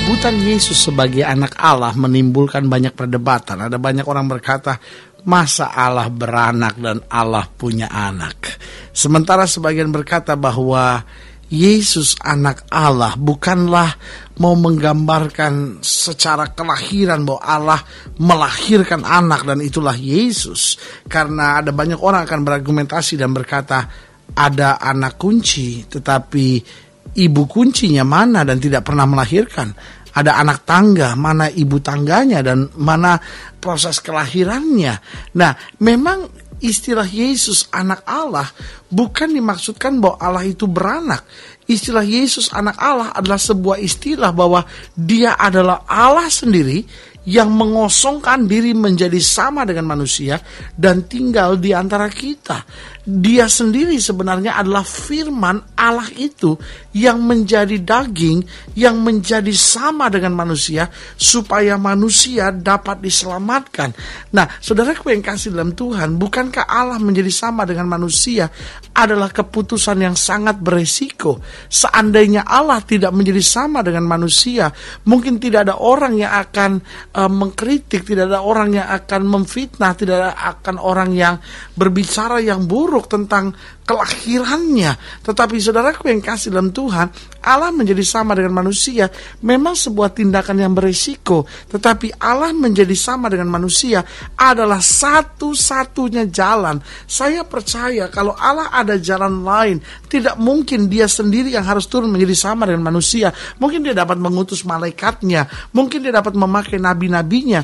Penyebutan Yesus sebagai anak Allah menimbulkan banyak perdebatan. Ada banyak orang berkata, masa Allah beranak dan Allah punya anak? Sementara sebagian berkata bahwa Yesus anak Allah bukanlah mau menggambarkan secara kelahiran bahwa Allah melahirkan anak dan itulah Yesus. Karena ada banyak orang akan berargumentasi dan berkata, ada anak kunci tetapi ibu kuncinya mana dan tidak pernah melahirkan. Ada anak tangga, mana ibu tangganya dan mana proses kelahirannya. Nah, memang istilah Yesus anak Allah bukan dimaksudkan bahwa Allah itu beranak. Istilah Yesus anak Allah adalah sebuah istilah bahwa dia adalah Allah sendiri yang mengosongkan diri menjadi sama dengan manusia dan tinggal di antara kita. Dia sendiri sebenarnya adalah firman Allah itu yang menjadi daging, yang menjadi sama dengan manusia supaya manusia dapat diselamatkan. Nah, saudaraku yang kasih dalam Tuhan, bukankah Allah menjadi sama dengan manusia adalah keputusan yang sangat beresiko? Seandainya Allah tidak menjadi sama dengan manusia, mungkin tidak ada orang yang akan mengkritik, tidak ada orang yang akan memfitnah, tidak akan orang yang berbicara yang buruk tentang kelahirannya. Tetapi saudaraku yang kasih dalam Tuhan, Allah menjadi sama dengan manusia memang sebuah tindakan yang beresiko. Tetapi Allah menjadi sama dengan manusia adalah satu-satunya jalan. Saya percaya kalau Allah ada jalan lain, tidak mungkin dia sendiri yang harus turun menjadi sama dengan manusia. Mungkin dia dapat mengutus malaikatnya, mungkin dia dapat memakai nabi-nabinya.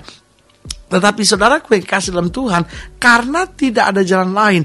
Tetapi saudaraku yang kasih dalam Tuhan, karena tidak ada jalan lain,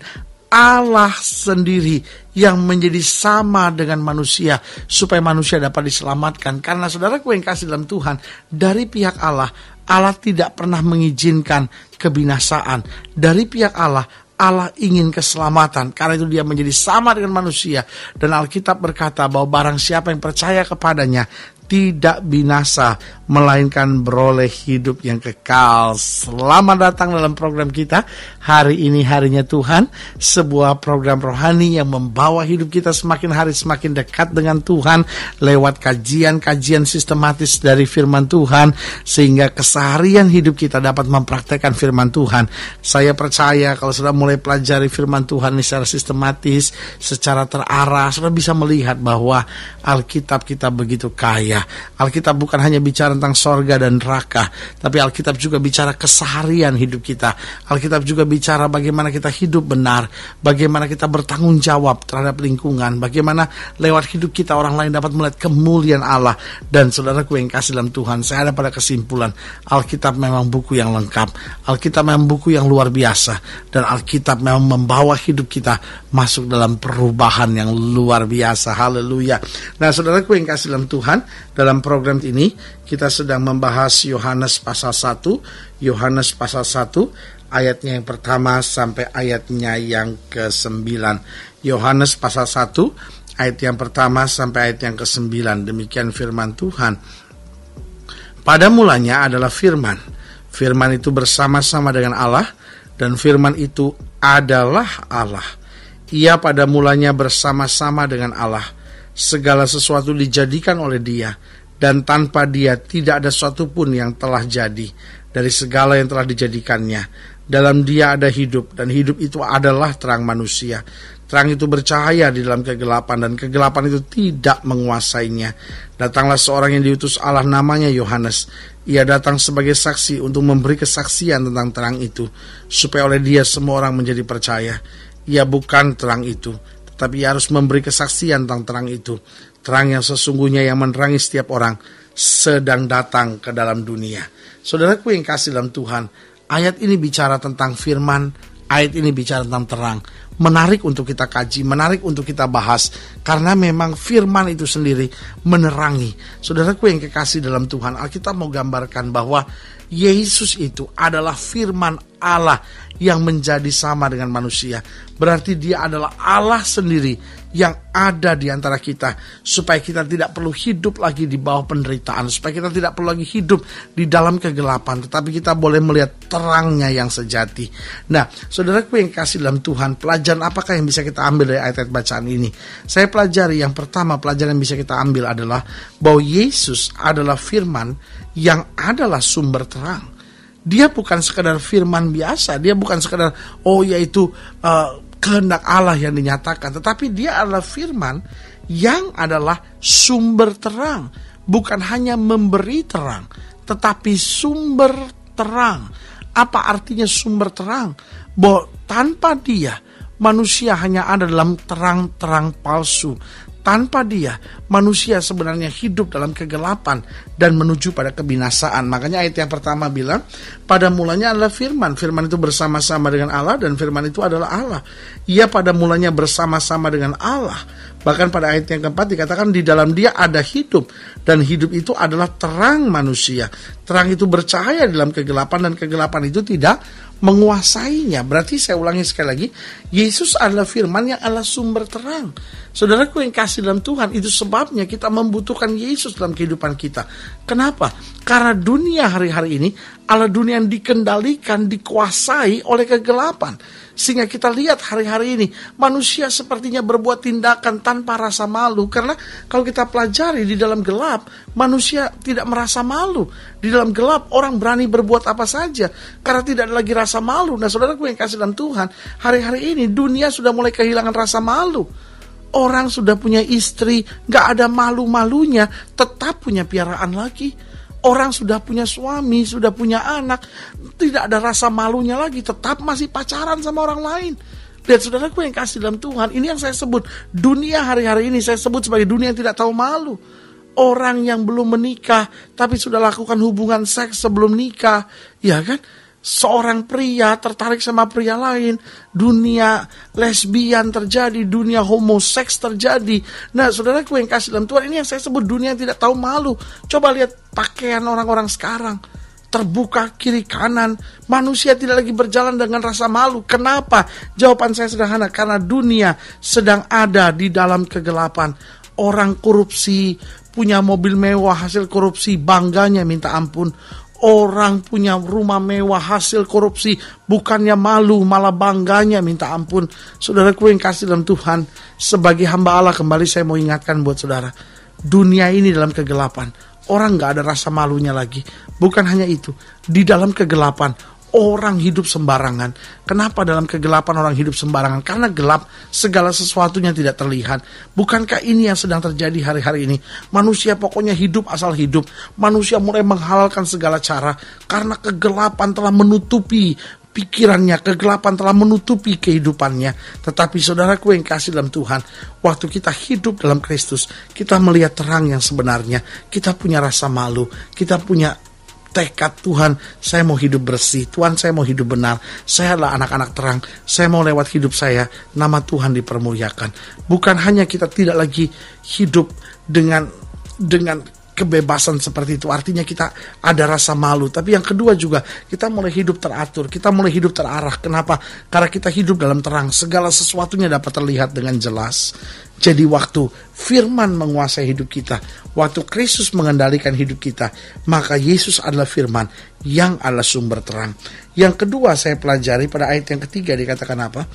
Allah sendiri yang menjadi sama dengan manusia supaya manusia dapat diselamatkan. Karena saudaraku yang kasih dalam Tuhan, dari pihak Allah, Allah tidak pernah mengizinkan kebinasaan. Dari pihak Allah, Allah ingin keselamatan. Karena itu dia menjadi sama dengan manusia. Dan Alkitab berkata bahwa barang siapa yang percaya kepadanya tidak binasa, melainkan beroleh hidup yang kekal. Selamat datang dalam program kita. Hari ini harinya Tuhan, sebuah program rohani yang membawa hidup kita semakin hari semakin dekat dengan Tuhan lewat kajian-kajian sistematis dari firman Tuhan, sehingga keseharian hidup kita dapat mempraktekkan firman Tuhan. Saya percaya kalau sudah mulai pelajari firman Tuhan ini secara sistematis, secara terarah, sudah bisa melihat bahwa Alkitab kita begitu kaya. Alkitab bukan hanya bicara tentang sorga dan neraka, tapi Alkitab juga bicara keseharian hidup kita. Alkitab juga bicara bagaimana kita hidup benar, bagaimana kita bertanggung jawab terhadap lingkungan, bagaimana lewat hidup kita orang lain dapat melihat kemuliaan Allah. Dan saudaraku yang kasih dalam Tuhan, saya ada pada kesimpulan, Alkitab memang buku yang lengkap, Alkitab memang buku yang luar biasa, dan Alkitab memang membawa hidup kita masuk dalam perubahan yang luar biasa. Haleluya. Nah, saudaraku yang kasih dalam Tuhan, dalam program ini kita sedang membahas Yohanes pasal 1, Yohanes pasal 1 ayatnya yang pertama sampai ayatnya yang ke-9. Yohanes pasal 1 ayat yang pertama sampai ayat yang ke-9. Demikian firman Tuhan. Pada mulanya adalah firman. Firman itu bersama-sama dengan Allah, dan firman itu adalah Allah. Ia pada mulanya bersama-sama dengan Allah. Segala sesuatu dijadikan oleh Dia, dan tanpa Dia tidak ada sesuatu pun yang telah jadi dari segala yang telah dijadikannya. Dalam Dia ada hidup, dan hidup itu adalah terang manusia. Terang itu bercahaya di dalam kegelapan, dan kegelapan itu tidak menguasainya. Datanglah seorang yang diutus Allah, namanya Yohanes. Ia datang sebagai saksi untuk memberi kesaksian tentang terang itu, supaya oleh Dia semua orang menjadi percaya. Ia bukan terang itu, tapi ia harus memberi kesaksian tentang terang itu. Terang yang sesungguhnya yang menerangi setiap orang sedang datang ke dalam dunia. Saudaraku yang kasih dalam Tuhan, ayat ini bicara tentang firman, ayat ini bicara tentang terang. Menarik untuk kita kaji, menarik untuk kita bahas, karena memang firman itu sendiri menerangi. Saudaraku yang kekasih dalam Tuhan, Alkitab mau gambarkan bahwa Yesus itu adalah firman Allah yang menjadi sama dengan manusia. Berarti Dia adalah Allah sendiri yang ada di antara kita, supaya kita tidak perlu hidup lagi di bawah penderitaan, supaya kita tidak perlu lagi hidup di dalam kegelapan, tetapi kita boleh melihat terangnya yang sejati. Nah, saudaraku yang kasih dalam Tuhan, pelajaran apakah yang bisa kita ambil dari ayat-ayat bacaan ini? Saya pelajari yang pertama, pelajaran yang bisa kita ambil adalah bahwa Yesus adalah firman yang adalah sumber terang. Dia bukan sekadar firman biasa, dia bukan sekadar yaitu kehendak Allah yang dinyatakan, tetapi dia adalah firman yang adalah sumber terang, bukan hanya memberi terang, tetapi sumber terang. Apa artinya sumber terang? Bahwa tanpa dia manusia hanya ada dalam terang-terang palsu. Tanpa dia, manusia sebenarnya hidup dalam kegelapan dan menuju pada kebinasaan. Makanya ayat yang pertama bilang, pada mulanya adalah firman. Firman itu bersama-sama dengan Allah dan firman itu adalah Allah. Ia pada mulanya bersama-sama dengan Allah. Bahkan pada ayat yang keempat dikatakan di dalam dia ada hidup. Dan hidup itu adalah terang manusia. Terang itu bercahaya dalam kegelapan dan kegelapan itu tidak menguasainya. Berarti saya ulangi sekali lagi, Yesus adalah firman yang adalah sumber terang. Saudaraku yang kasih dalam Tuhan, itu sebabnya kita membutuhkan Yesus dalam kehidupan kita. Kenapa? Karena dunia hari-hari ini adalah dunia yang dikendalikan, dikuasai oleh kegelapan. Sehingga kita lihat hari-hari ini manusia sepertinya berbuat tindakan tanpa rasa malu. Karena kalau kita pelajari di dalam gelap, manusia tidak merasa malu. Di dalam gelap orang berani berbuat apa saja karena tidak ada lagi rasa malu. Nah, saudaraku yang kasih dalam Tuhan, hari-hari ini dunia sudah mulai kehilangan rasa malu. Orang sudah punya istri, gak ada malu-malunya, tetap punya piaraan lagi. Orang sudah punya suami, sudah punya anak, tidak ada rasa malunya lagi, tetap masih pacaran sama orang lain. Lihat saudaraku yang kasih dalam Tuhan, ini yang saya sebut dunia hari-hari ini, saya sebut sebagai dunia yang tidak tahu malu. Orang yang belum menikah tapi sudah lakukan hubungan seks sebelum nikah, ya kan? Seorang pria tertarik sama pria lain, dunia lesbian terjadi, dunia homoseks terjadi. Nah, saudaraku yang kasih dalam Tuhan, ini yang saya sebut dunia yang tidak tahu malu. Coba lihat pakaian orang-orang sekarang, terbuka kiri kanan, manusia tidak lagi berjalan dengan rasa malu. Kenapa? Jawaban saya sederhana, karena dunia sedang ada di dalam kegelapan. Orang korupsi, punya mobil mewah hasil korupsi, bangganya minta ampun. Orang punya rumah mewah hasil korupsi, bukannya malu malah bangganya minta ampun. Saudaraku yang kasih dalam Tuhan, sebagai hamba Allah, kembali saya mau ingatkan buat saudara, dunia ini dalam kegelapan, orang gak ada rasa malunya lagi. Bukan hanya itu, di dalam kegelapan orang hidup sembarangan. Kenapa dalam kegelapan orang hidup sembarangan? Karena gelap, segala sesuatunya tidak terlihat. Bukankah ini yang sedang terjadi hari-hari ini? Manusia pokoknya hidup asal hidup. Manusia mulai menghalalkan segala cara karena kegelapan telah menutupi pikirannya, kegelapan telah menutupi kehidupannya. Tetapi saudaraku yang kasih dalam Tuhan, waktu kita hidup dalam Kristus, kita melihat terang yang sebenarnya. Kita punya rasa malu, kita punya tekad, Tuhan, saya mau hidup bersih, Tuhan, saya mau hidup benar, saya adalah anak-anak terang, saya mau lewat hidup saya, nama Tuhan dipermuliakan. Bukan hanya kita tidak lagi hidup dengan kebebasan seperti itu, artinya kita ada rasa malu, tapi yang kedua juga kita mulai hidup teratur, kita mulai hidup terarah. Kenapa? Karena kita hidup dalam terang, segala sesuatunya dapat terlihat dengan jelas. Jadi waktu firman menguasai hidup kita, waktu Kristus mengendalikan hidup kita, maka Yesus adalah firman yang adalah sumber terang. Yang kedua saya pelajari pada ayat yang ketiga, dikatakan apa?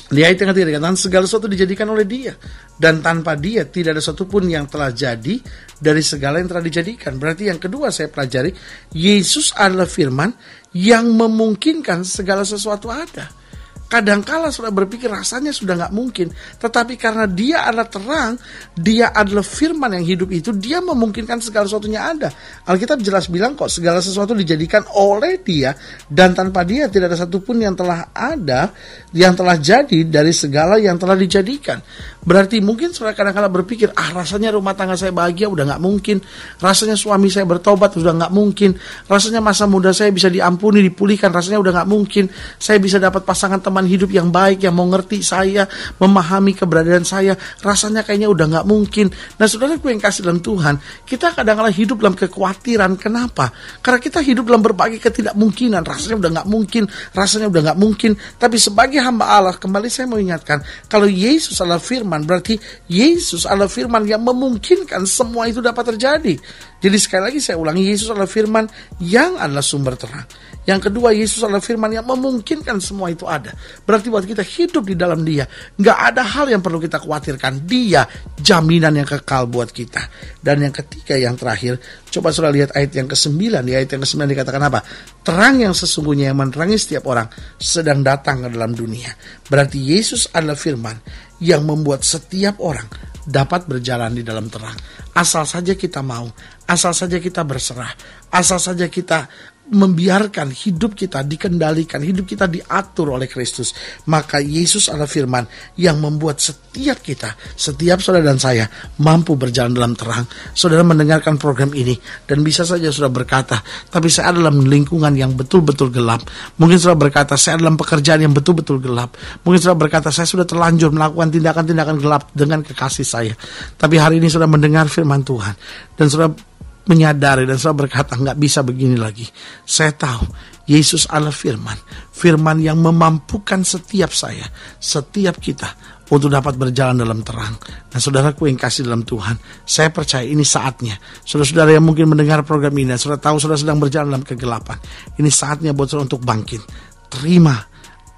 Di ayat yang ketiga dikatakan segala sesuatu dijadikan oleh Dia, dan tanpa Dia tidak ada satupun yang telah jadi dari segala yang telah dijadikan. Berarti yang kedua saya pelajari, Yesus adalah firman yang memungkinkan segala sesuatu ada. Kadangkala sudah berpikir rasanya sudah gak mungkin, tetapi karena Dia adalah terang, Dia adalah firman yang hidup itu, Dia memungkinkan segala sesuatunya ada. Alkitab jelas bilang kok, segala sesuatu dijadikan oleh Dia, dan tanpa Dia tidak ada satupun yang telah ada, yang telah jadi dari segala yang telah dijadikan. Berarti mungkin saudara kadang-kala berpikir, rasanya rumah tangga saya bahagia udah gak mungkin, rasanya suami saya bertobat udah gak mungkin, rasanya masa muda saya bisa diampuni, dipulihkan, rasanya udah gak mungkin, saya bisa dapat pasangan teman teman hidup yang baik, yang mau ngerti saya, memahami keberadaan saya, rasanya kayaknya udah gak mungkin. Nah saudaraku yang kasih dalam Tuhan, kita kadang-kadang hidup dalam kekhawatiran. Kenapa? Karena kita hidup dalam berbagai ketidakmungkinan. Rasanya udah gak mungkin, rasanya udah gak mungkin. Tapi sebagai hamba Allah, kembali saya mau ingatkan, kalau Yesus adalah firman, berarti Yesus adalah firman yang memungkinkan semua itu dapat terjadi. Jadi sekali lagi saya ulangi, Yesus adalah firman yang adalah sumber terang. Yang kedua, Yesus adalah firman yang memungkinkan semua itu ada. Berarti buat kita hidup di dalam Dia, nggak ada hal yang perlu kita khawatirkan. Dia jaminan yang kekal buat kita. Dan yang ketiga, yang terakhir, coba saudara lihat ayat yang ke-9. Di ayat yang ke-9 dikatakan apa? Terang yang sesungguhnya yang menerangi setiap orang sedang datang ke dalam dunia. Berarti Yesus adalah firman yang membuat setiap orang dapat berjalan di dalam terang. Asal saja kita mau, asal saja kita berserah, asal saja kita membiarkan hidup kita dikendalikan, hidup kita diatur oleh Kristus. Maka Yesus adalah firman yang membuat setiap kita, setiap saudara dan saya mampu berjalan dalam terang. Saudara mendengarkan program ini dan bisa saja saudara berkata, tapi saya dalam lingkungan yang betul-betul gelap. Mungkin saudara berkata, saya dalam pekerjaan yang betul-betul gelap. Mungkin saudara berkata, saya sudah terlanjur melakukan tindakan-tindakan gelap dengan kekasih saya. Tapi hari ini saudara mendengar firman Tuhan dan saudara menyadari dan saudara berkata, nggak bisa begini lagi. Saya tahu Yesus adalah firman, firman yang memampukan setiap saya, setiap kita untuk dapat berjalan dalam terang. Nah saudaraku yang kasih dalam Tuhan, saya percaya ini saatnya. Saudara-saudara yang mungkin mendengar program ini, saudara tahu saudara sedang berjalan dalam kegelapan, ini saatnya buat saudara untuk bangkit. Terima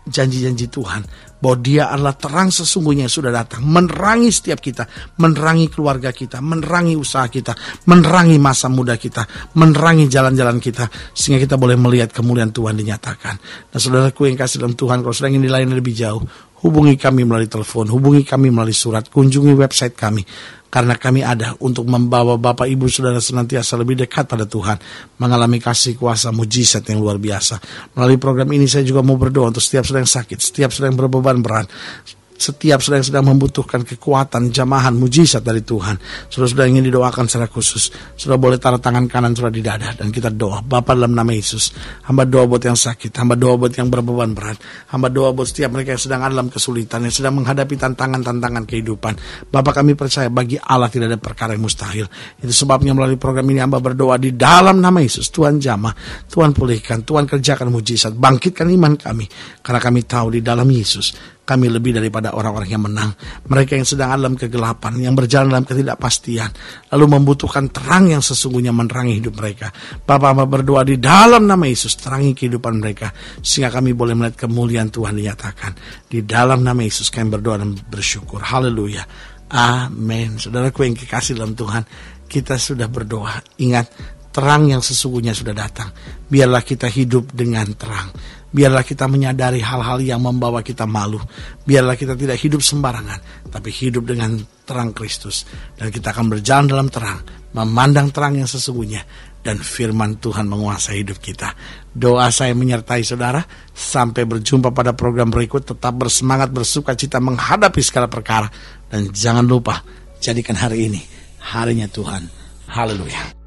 janji-janji Tuhan bahwa Dia adalah terang sesungguhnya yang sudah datang, menerangi setiap kita, menerangi keluarga kita, menerangi usaha kita, menerangi masa muda kita, menerangi jalan-jalan kita, sehingga kita boleh melihat kemuliaan Tuhan dinyatakan. Nah saudaraku yang kasih dalam Tuhan, kalau saudara ingin dilayani lebih jauh, hubungi kami melalui telepon, hubungi kami melalui surat, kunjungi website kami. Karena kami ada untuk membawa Bapak Ibu Saudara senantiasa lebih dekat pada Tuhan, mengalami kasih kuasa mujizat yang luar biasa. Melalui program ini saya juga mau berdoa untuk setiap saudara yang sakit, setiap saudara yang berbeban berat, setiap saudara yang sedang membutuhkan kekuatan, jamahan, mujizat dari Tuhan. Saudara-saudara ingin didoakan secara khusus, saudara boleh taruh tangan kanan saudara di dada dan kita doa. Bapa dalam nama Yesus, hamba doa buat yang sakit, hamba doa buat yang berbeban berat, hamba doa buat setiap mereka yang sedang ada dalam kesulitan, yang sedang menghadapi tantangan-tantangan kehidupan. Bapa kami percaya bagi Allah tidak ada perkara yang mustahil. Itu sebabnya melalui program ini hamba berdoa di dalam nama Yesus, Tuhan jamah, Tuhan pulihkan, Tuhan kerjakan mujizat, bangkitkan iman kami. Karena kami tahu di dalam Yesus kami lebih daripada orang-orang yang menang. Mereka yang sedang dalam kegelapan, yang berjalan dalam ketidakpastian, lalu membutuhkan terang yang sesungguhnya menerangi hidup mereka. Bapa, hamba berdoa di dalam nama Yesus, terangi kehidupan mereka, sehingga kami boleh melihat kemuliaan Tuhan dinyatakan. Di dalam nama Yesus kami berdoa dan bersyukur. Haleluya. Amin. Saudaraku yang kekasih dalam Tuhan, kita sudah berdoa. Ingat, terang yang sesungguhnya sudah datang. Biarlah kita hidup dengan terang. Biarlah kita menyadari hal-hal yang membawa kita malu. Biarlah kita tidak hidup sembarangan, tapi hidup dengan terang Kristus. Dan kita akan berjalan dalam terang, memandang terang yang sesungguhnya, dan firman Tuhan menguasai hidup kita. Doa saya menyertai saudara. Sampai berjumpa pada program berikut. Tetap bersemangat, bersuka cita menghadapi segala perkara. Dan jangan lupa, jadikan hari ini harinya Tuhan. Haleluya.